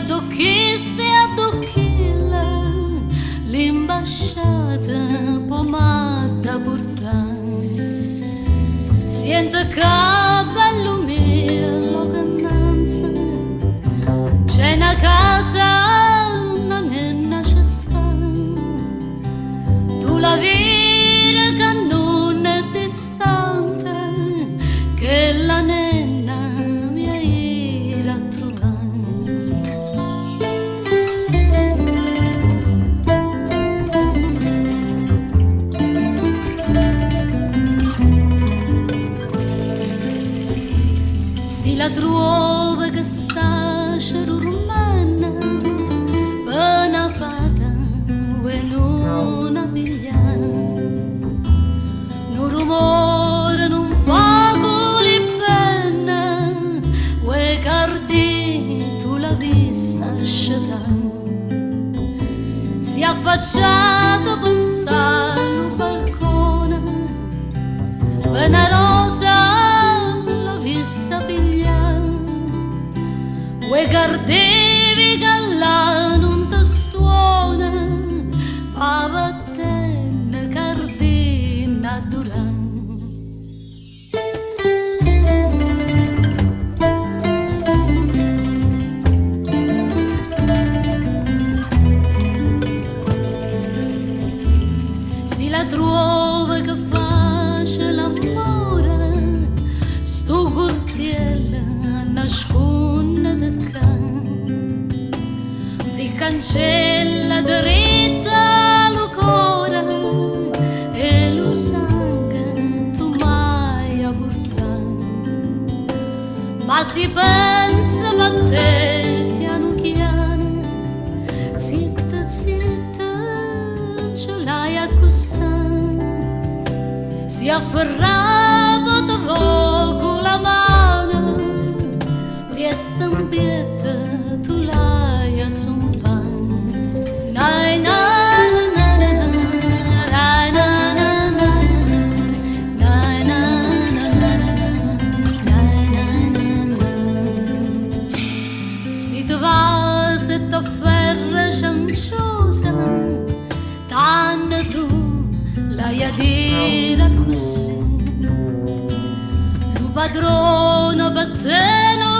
adocchiste e adocchilla, l'imbasciata pomata portare. Sento cavallo mio, lontananza, c'è una casa, una nenna c'è sta. Tu la vedi che non è distante, che la nenna mi irà a trovare. Si la trova che sta cerurmana, per una fata e non a pigliare. Un rumore non fa con le penne, e cardi tu la vista scetare. Si è affacciata per stare al balcone, per una rosa la vista pigliare. E cardevi che là non ti stuona, pavattene cardina durare. Si la trova che face l'amore, sto cortiello nasconde da ca, vi cancella dritta lo cuore e lo sangue tu mai a portare. Ma si pensa a te piano piano, zitta zitta ce l'hai accostare. Si afferrava con la mano, resta un piede tu l'hai a zompare. Nai na na na na na, nai na na na na, nai na na na na, nai na na na. Si tu va se t'afferra cianciosa, tanto tu l'hai a dire così. Lu padrone per te non